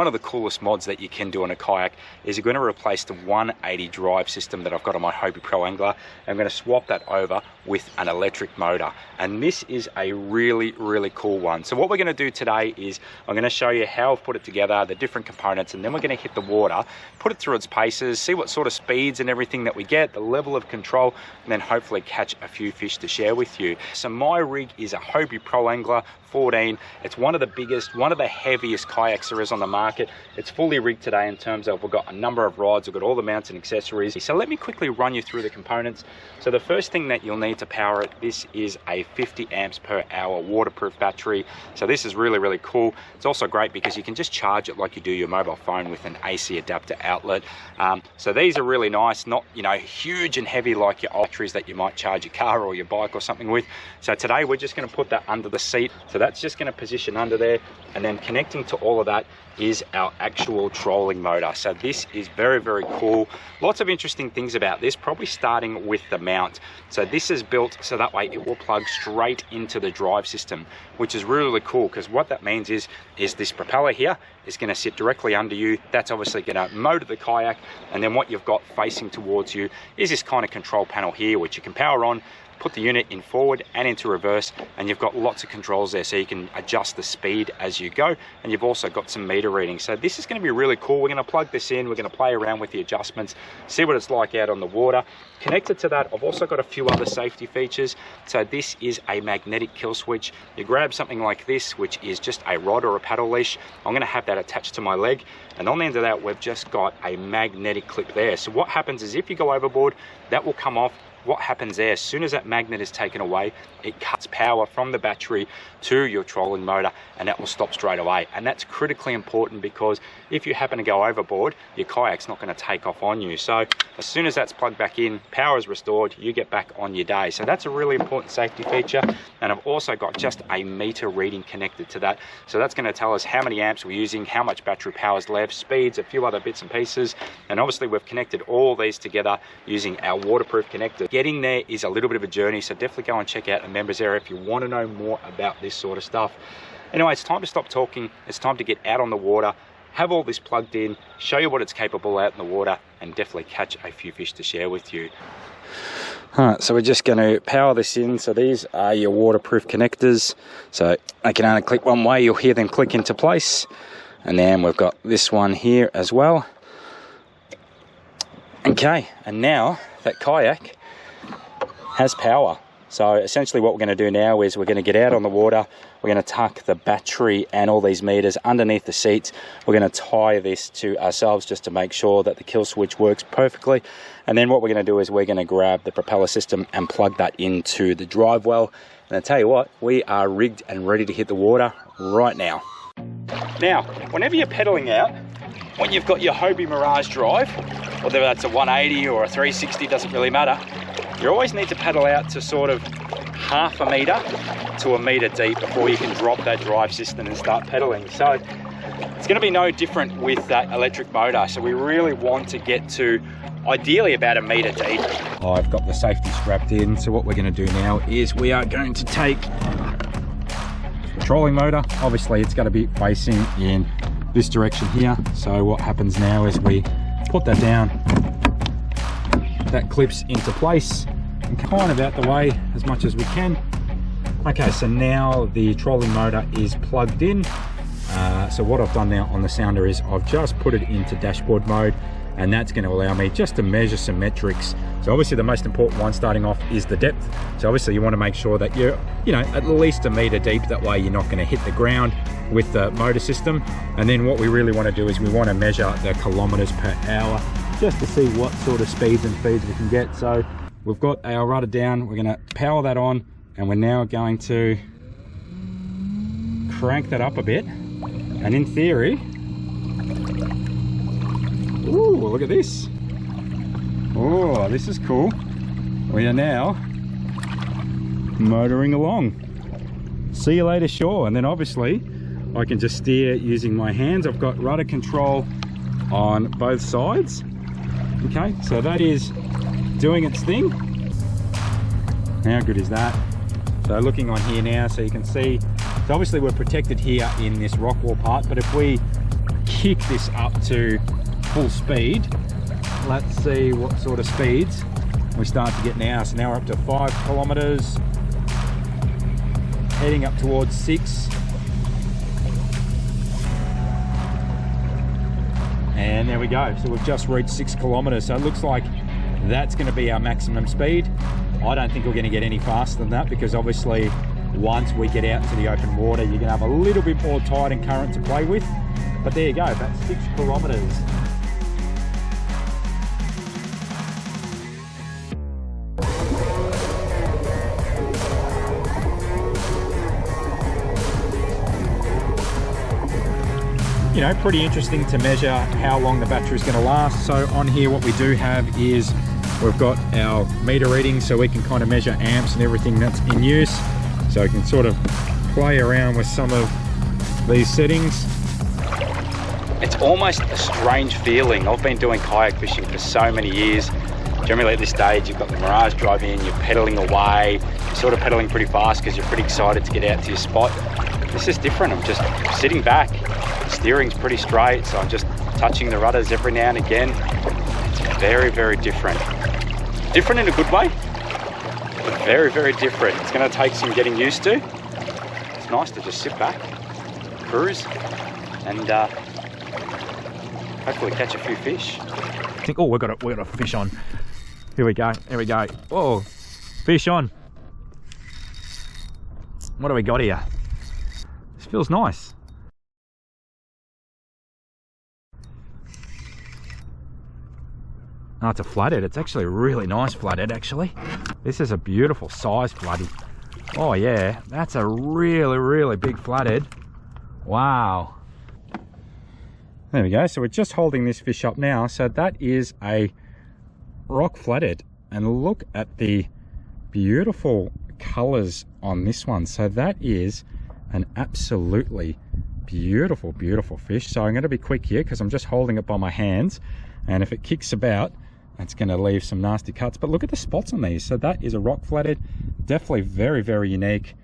One of the coolest mods that you can do on a kayak is you're going to replace the 180 drive system that I've got on my Hobie Pro Angler. I'm going to swap that over with an electric motor, and this is a really cool one. So what we're going to do today is I'm going to show you how I've put it together, the different components, and then we're going to hit the water, put it through its paces, see what sort of speeds and everything that we get, the level of control, and then hopefully catch a few fish to share with you. So my rig is a Hobie Pro Angler 14. It's one of the biggest, one of the heaviest kayaks there is on the market. It's fully rigged today in terms of we've got a number of rods, we've got all the mounts and accessories. So let me quickly run you through the components. So the first thing that you'll need to power it, this is a 50 amps per hour waterproof battery. So this is really cool. It's also great because you can just charge it like you do your mobile phone with an AC adapter outlet. So these are really nice, not, you know, huge and heavy like your batteries that you might charge your car or your bike or something with. So today we're just going to put that under the seat. So that's just going to position under there, and then connecting to all of that is our actual trolling motor. So this is very cool. Lots of interesting things about this, probably starting with the mount. So this is built so that way it will plug straight into the drive system, which is really cool, because what that means is this propeller here is going to sit directly under you. That's obviously going to motor the kayak, and then what you've got facing towards you is this kind of control panel here, which you can power on, put the unit in forward and into reverse, and you've got lots of controls there, so you can adjust the speed as you go, and you've also got some meter readings. So this is going to be really cool. We're going to plug this in, we're going to play around with the adjustments, see what it's like out on the water. Connected to that, I've also got a few other safety features. So this is a magnetic kill switch. You grab something like this, which is just a rod or a paddle leash. I'm going to have that attached to my leg, and on the end of that we've just got a magnetic clip there. So what happens is if you go overboard, that will come off. What happens there, as soon as that magnet is taken away, it cuts power from the battery to your trolling motor, and that will stop straight away. And that's critically important, because if you happen to go overboard, your kayak's not going to take off on you. So as soon as that's plugged back in, power is restored, you get back on your day. So that's a really important safety feature. And I've also got just a meter reading connected to that. So that's going to tell us how many amps we're using, how much battery power is left, speeds, a few other bits and pieces. And obviously we've connected all these together using our waterproof connector. Getting there is a little bit of a journey, so definitely go and check out the members area if you want to know more about this sort of stuff. Anyway, it's time to stop talking. It's time to get out on the water, have all this plugged in, show you what it's capable out in the water, and definitely catch a few fish to share with you. Alright, so we're just going to power this in. So these are your waterproof connectors. So I can only click one way, you'll hear them click into place. And then we've got this one here as well. Okay, and now that kayak has power. So essentially what we're going to do now is we're going to get out on the water, we're going to tuck the battery and all these meters underneath the seats. We're going to tie this to ourselves just to make sure that the kill switch works perfectly. And then what we're going to do is we're going to grab the propeller system and plug that into the drive well. And I tell you what, we are rigged and ready to hit the water right now. Now, whenever you're pedaling out, when you've got your Hobie Mirage drive, whether that's a 180 or a 360, doesn't really matter, you always need to paddle out to sort of half a meter to a meter deep before you can drop that drive system and start pedaling. So it's going to be no different with that electric motor. So we really want to get to ideally about a meter deep. I've got the safety strapped in. So what we're going to do now is we are going to take the trolling motor. Obviously it's going to be facing in this direction here. So what happens now is we put that down, that clips into place and kind of out the way as much as we can. Okay, so now the trolling motor is plugged in. So what I've done now on the sounder is I've just put it into dashboard mode, and that's going to allow me just to measure some metrics. So obviously the most important one starting off is the depth. So obviously you want to make sure that you're, you know, at least a meter deep. That way you're not going to hit the ground with the motor system. And then what we really want to do is we want to measure the kilometers per hour just to see what sort of speeds and feeds we can get. So we've got our rudder down, we're going to power that on, and we're now going to crank that up a bit. And in theory, ooh, look at this. Oh, this is cool. We are now motoring along. See you later, shore. And then obviously I can just steer using my hands. I've got rudder control on both sides. Okay, so that is doing its thing. How good is that? So looking on here now, so you can see, so obviously we're protected here in this rock wall part, but if we kick this up to full speed. Let's see what sort of speeds we start to get now. So now we're up to 5 kilometers, heading up towards 6. And there we go. So we've just reached 6 kilometers. So it looks like that's going to be our maximum speed. I don't think we're going to get any faster than that, because obviously once we get out to the open water, you're going to have a little bit more tide and current to play with. But there you go, that's 6 kilometers. You know, pretty interesting to measure how long the battery is going to last. So on here what we do have is we've got our meter readings, so we can kind of measure amps and everything that's in use. So we can sort of play around with some of these settings. It's almost a strange feeling. I've been doing kayak fishing for so many years. Generally at this stage you've got the Mirage drive in, you're pedaling away, you're sort of pedaling pretty fast because you're pretty excited to get out to your spot. This is different. I'm just sitting back, steering's pretty straight, so I'm just touching the rudders every now and again. It's very, very different. Different in a good way, but very, very different. It's going to take some getting used to. It's nice to just sit back, cruise, and hopefully catch a few fish. I think, oh, we've got a fish on. Here we go, there we go. Oh, fish on. What do we got here? This feels nice. Oh, it's a flathead. It's actually a really nice flathead, actually. This is a beautiful size flathead. Oh yeah, that's a really, really big flathead. Wow. There we go. So we're just holding this fish up now. So that is a rock flathead. And look at the beautiful colors on this one. So that is an absolutely beautiful, beautiful fish. So I'm going to be quick here because I'm just holding it by my hands. And if it kicks about, it's going to leave some nasty cuts. But look at the spots on these. So that is a rock flathead. Definitely very, very unique.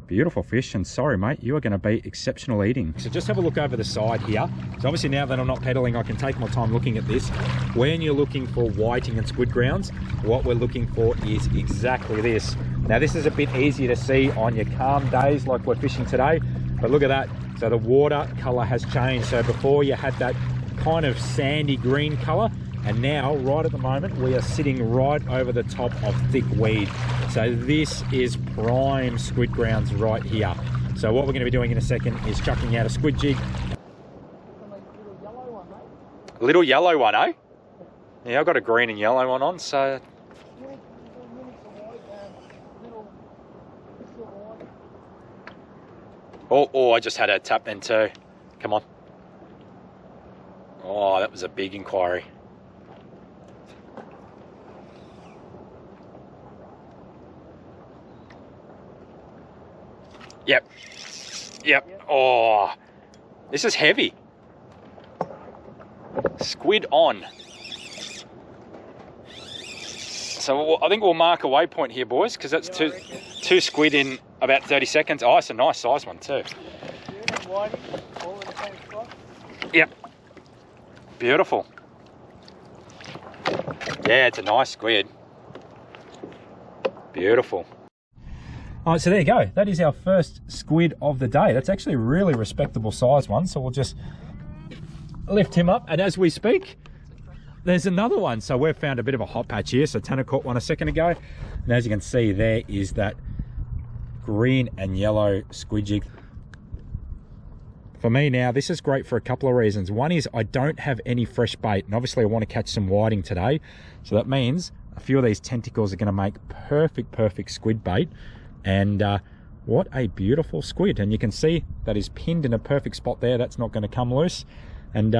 Beautiful fish. And sorry, mate, you are going to be exceptional eating. So just have a look over the side here. So obviously now that I'm not pedaling, I can take my time looking at this. When you're looking for whiting and squid grounds, what we're looking for is exactly this. Now this is a bit easier to see on your calm days like we're fishing today. But look at that. So the water color has changed. So before you had that kind of sandy green color, and now right at the moment we are sitting right over the top of thick weed. So this is prime squid grounds right here. So what we're going to be doing in a second is chucking out a squid jig. Little yellow one, eh? Yeah, I've got a green and yellow one on, so oh, I just had a tap then too. Come on. Oh, that was a big inquiry. Yep. Oh, this is heavy. Squid on. So I think we'll mark a waypoint here, boys, because that's two squid in about 30 seconds. Oh, it's a nice size one too. Yep. Beautiful. Yeah, it's a nice squid. Beautiful. All right, so there you go. That is our first squid of the day. That's actually a really respectable size one. So we'll just lift him up. And as we speak, there's another one. So we've found a bit of a hot patch here. So Tanner caught one a second ago. And as you can see, there is that green and yellow squid jig. For me now, this is great for a couple of reasons. One is I don't have any fresh bait. And obviously I want to catch some whiting today. So that means a few of these tentacles are going to make perfect squid bait. And what a beautiful squid. And you can see that is pinned in a perfect spot there. That's not going to come loose. And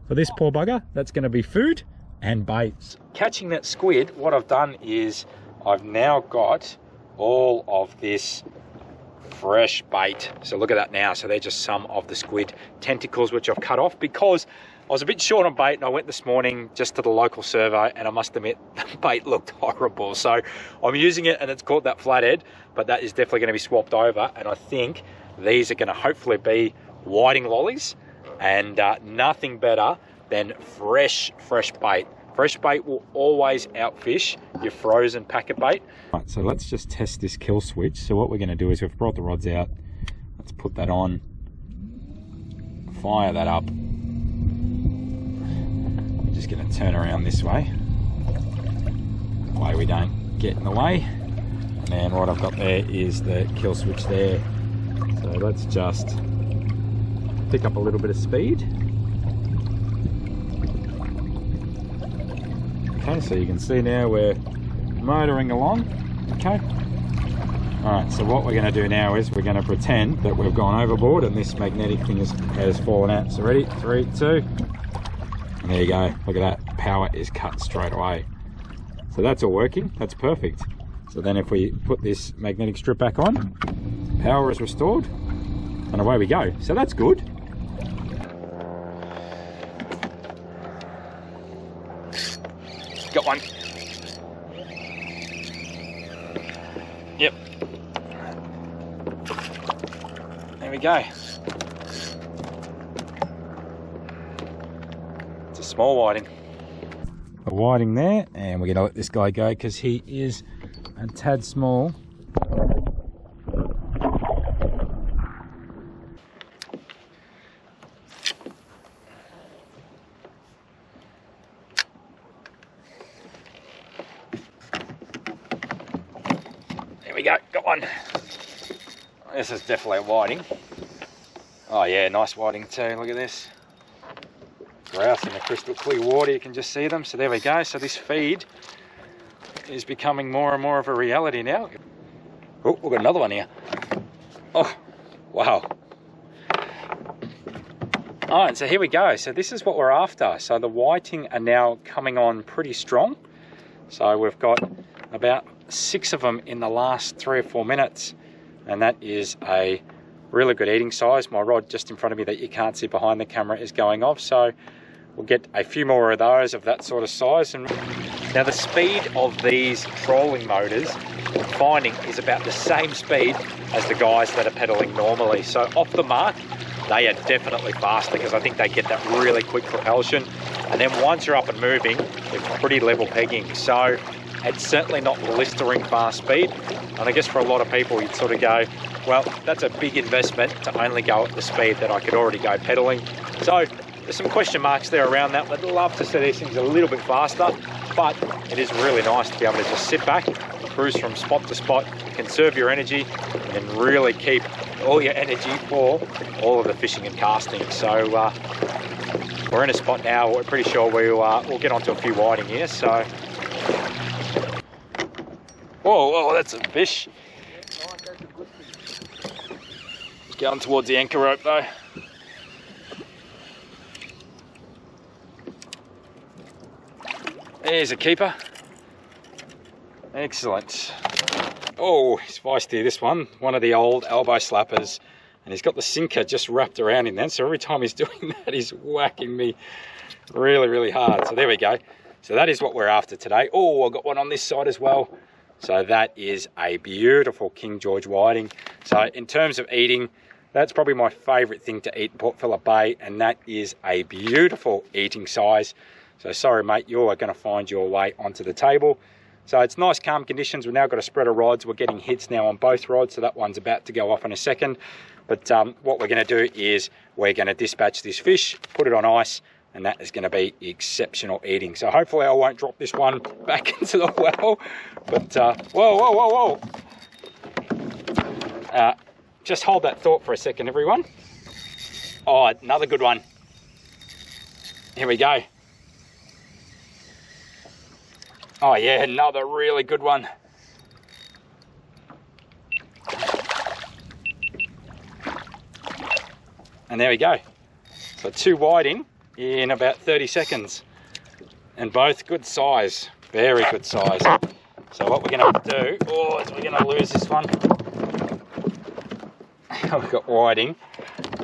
for this poor bugger, that's going to be food and bait. Catching that squid, what I've done is I've now got all of this fresh bait. So look at that now. So they're just some of the squid tentacles which I've cut off because I was a bit short on bait and I went this morning just to the local survey and I must admit the bait looked horrible. So I'm using it and it's caught that flathead, but that is definitely going to be swapped over. And I think these are going to hopefully be whiting lollies. and nothing better than fresh bait. Fresh bait will always outfish your frozen packet bait. Right, so let's just test this kill switch. So what we're going to do is we've brought the rods out. Let's put that on, fire that up. We're just going to turn around this way. That way we don't get in the way. And then what I've got there is the kill switch there. So let's just pick up a little bit of speed. Okay, so you can see now we're motoring along. Okay. Alright, so what we're going to do now is we're going to pretend that we've gone overboard and this magnetic thing has fallen out. So ready? 3, 2. And there you go. Look at that. Power is cut straight away. So that's all working. That's perfect. So then if we put this magnetic strip back on, power is restored and away we go. So that's good. Got one. Yep. There we go. It's a small whiting. A whiting there, and we're going to let this guy go because he is a tad small. There we go, got one. This is definitely a whiting. Oh yeah, nice whiting too, look at this. Grouse in the crystal clear water, you can just see them. So there we go, so this feed is becoming more and more of a reality now. Oh, we've got another one here. Oh, wow. Alright, so here we go. So this is what we're after. So the whiting are now coming on pretty strong. So we've got about 6 of them in the last 3 or 4 minutes. And that is a really good eating size. My rod just in front of me that you can't see behind the camera is going off. So we'll get a few more of those of that sort of size. And now the speed of these trolling motors, I'm finding, is about the same speed as the guys that are pedaling normally. So off the mark, they are definitely faster because I think they get that really quick propulsion. And then once you're up and moving, they're pretty level pegging. So it's certainly not blistering fast speed. And I guess for a lot of people, you'd sort of go, well, that's a big investment to only go at the speed that I could already go pedaling. So there's some question marks there around that. I'd love to see these things a little bit faster, but it is really nice to be able to just sit back, cruise from spot to spot, conserve your energy, and really keep all your energy for all of the fishing and casting. So we're in a spot now. We're pretty sure we'll get onto a few whiting here. So, whoa, that's a fish. Going towards the anchor rope though. There's a keeper. Excellent. Oh, he's feisty, this one of the old elbow slappers, and he's got the sinker just wrapped around him then, so every time he's doing that he's whacking me really hard. So there we go. So that is what we're after today. Oh, I've got one on this side as well. So that is a beautiful King George whiting. So in terms of eating, that's probably my favourite thing to eat in Port Phillip Bay, and that is a beautiful eating size. So sorry mate, you are going to find your way onto the table. So it's nice calm conditions. We've now got a spread of rods. We're getting hits now on both rods, so that one's about to go off in a second. But what we're going to do is we're going to dispatch this fish, put it on ice, and that is going to be exceptional eating. So hopefully I won't drop this one back into the well. But whoa. Just hold that thought for a second, everyone. Oh, another good one. Here we go. Oh yeah, another really good one. And there we go. So 2 whiting in about 30 seconds. And both good size, very good size. So what we're gonna do, is we're gonna lose this one. I've got whiting.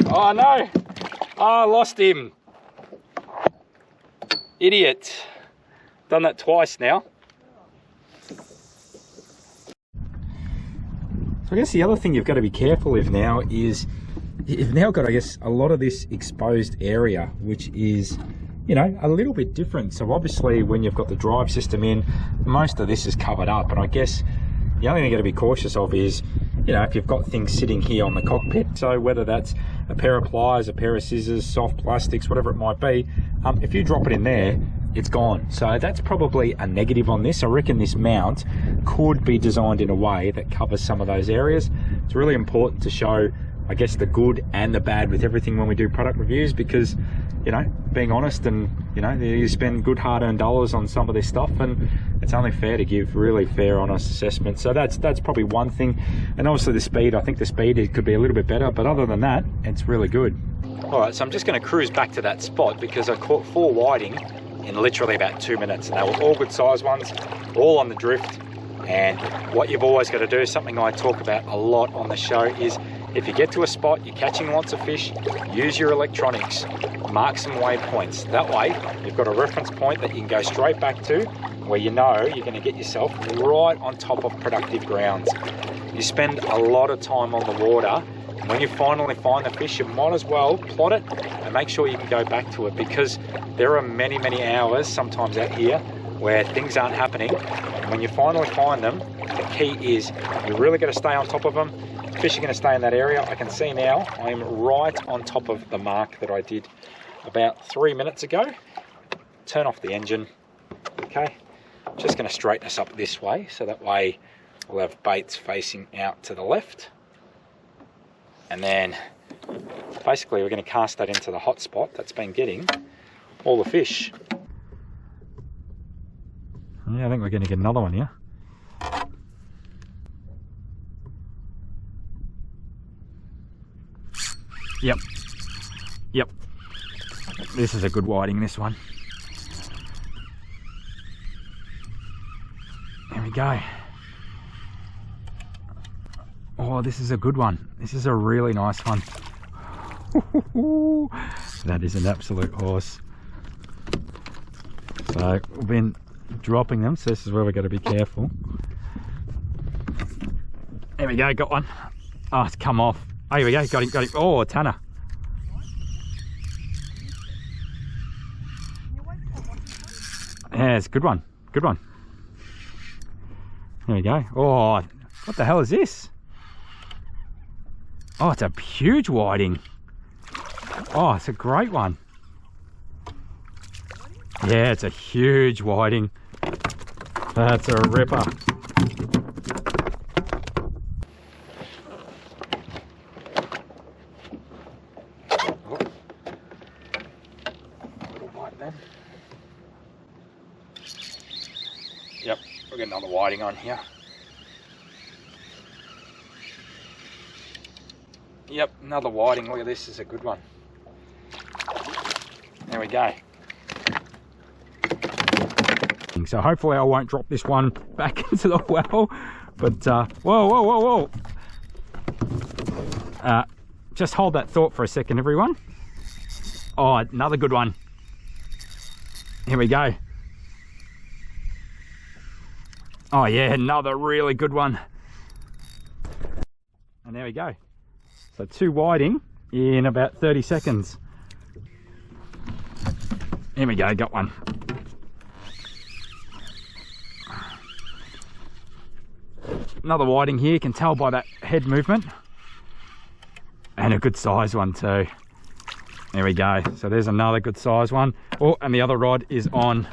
Oh no, I lost him. Idiot. Done that twice now. So I guess the other thing you've got to be careful of now is you've now got, I guess, a lot of this exposed area, which is, you know, a little bit different. So obviously when you've got the drive system in, most of this is covered up. And I guess the only thing you got to be cautious of is, you know, if you've got things sitting here on the cockpit, so whether that's a pair of pliers, a pair of scissors, soft plastics, whatever it might be, if you drop it in there, it's gone. So that's probably a negative on this. I reckon this mount could be designed in a way that covers some of those areas. It's really important to show, I guess, the good and the bad with everything when we do product reviews, because, you know, being honest, and, you know, you spend good hard-earned dollars on some of this stuff, and it's only fair to give really fair, honest assessment. So that's probably one thing. And obviously the speed, I think the speed could be a little bit better, but other than that, it's really good. All right, so I'm just going to cruise back to that spot because I caught 4 whiting in literally about 2 minutes, and they were all good size ones, all on the drift. And what you've always got to do, something I talk about a lot on the show, is if you get to a spot, you're catching lots of fish, use your electronics, mark some waypoints. That way, you've got a reference point that you can go straight back to, where you know you're going to get yourself right on top of productive grounds. You spend a lot of time on the water, and when you finally find the fish, you might as well plot it and make sure you can go back to it, because there are many, many hours sometimes out here where things aren't happening. And when you finally find them, the key is you really got to stay on top of them. Fish are going to stay in that area. I can see now I'm right on top of the mark that I did about 3 minutes ago. Turn off the engine. Okay, just going to straighten us up this way, so that way we'll have baits facing out to the left. And then basically we're going to cast that into the hot spot that's been getting all the fish. Yeah, I think we're going to get another one here. Yep. This is a good whiting, this one. There we go. Oh, this is a good one. This is a really nice one. That is an absolute horse. So we've been dropping them, so this is where we've got to be careful. There we go, got one. Oh, it's come off. Oh, here we go, got him. Oh, a tanner. Yeah, it's a good one. Good one. There we go. Oh, what the hell is this? Oh, it's a huge whiting. Oh, it's a great one. Yeah, it's a huge whiting. That's a ripper. Little bite then. Yep, we'll get another whiting on here. Yep, another whiting. Look at this, is a good one. There we go. So hopefully I won't drop this one back into the well, but whoa. Just hold that thought for a second, everyone. Oh, another good one. Here we go. Oh yeah, another really good one. And there we go. So 2 whiting in about 30 seconds. Here we go, got one. Another whiting here, you can tell by that head movement. And a good size one too. There we go. So there's another good size one. Oh, and the other rod is on.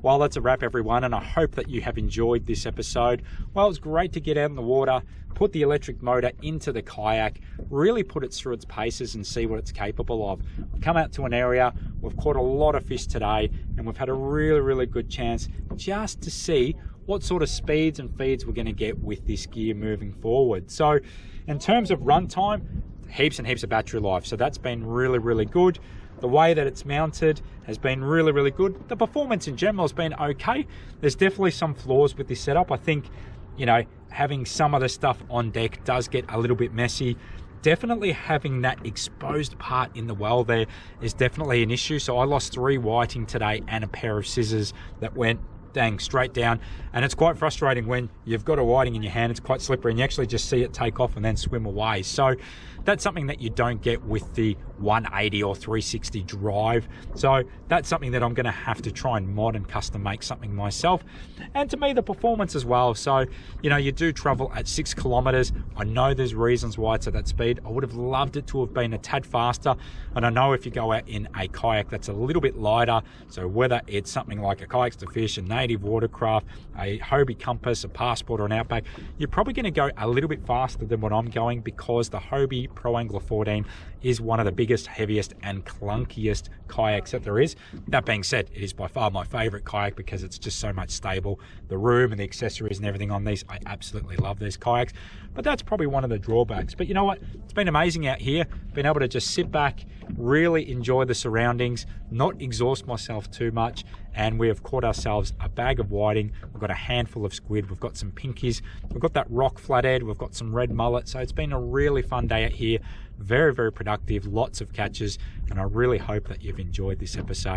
Well, that's a wrap, everyone, and I hope that you have enjoyed this episode. Well, it's great to get out in the water, put the electric motor into the kayak, really put it through its paces and see what it's capable of. We've come out to an area, we've caught a lot of fish today, and we've had a really good chance just to see what sort of speeds and feeds we're going to get with this gear moving forward. So in terms of runtime, heaps and heaps of battery life, so that's been really good. The way that it's mounted has been really good. The performance in general has been okay. There's definitely some flaws with this setup. I think, you know, having some of the stuff on deck does get a little bit messy. Definitely having that exposed part in the well there is definitely an issue. So I lost 3 whiting today and a pair of scissors that went dang straight down, and it's quite frustrating when you've got a whiting in your hand. It's quite slippery and you actually just see it take off and then swim away. So that's something that you don't get with the 180 or 360 drive. So that's something that I'm going to have to try and mod and custom make something myself. And to me, the performance as well. So, you know, you do travel at 6 kilometers. I know there's reasons why it's at that speed. I would have loved it to have been a tad faster. And I know if you go out in a kayak that's a little bit lighter, so whether it's something like a Kayaks to Fish, a native watercraft, a Hobie Compass, a Passport or an Outback, you're probably going to go a little bit faster than what I'm going, because the Hobie Pro Angler 14 is one of the biggest, heaviest and clunkiest kayaks that there is. That being said, it is by far my favorite kayak because it's just so much stable. The room and the accessories and everything on these, I absolutely love these kayaks, but that's probably one of the drawbacks. But you know what, it's been amazing out here, been able to just sit back, really enjoy the surroundings, not exhaust myself too much. And we have caught ourselves a bag of whiting, we've got a handful of squid, we've got some pinkies, we've got that rock flathead, we've got some red mullet. So it's been a really fun day out here, very, very productive, lots of catches, and I really hope that you've enjoyed this episode.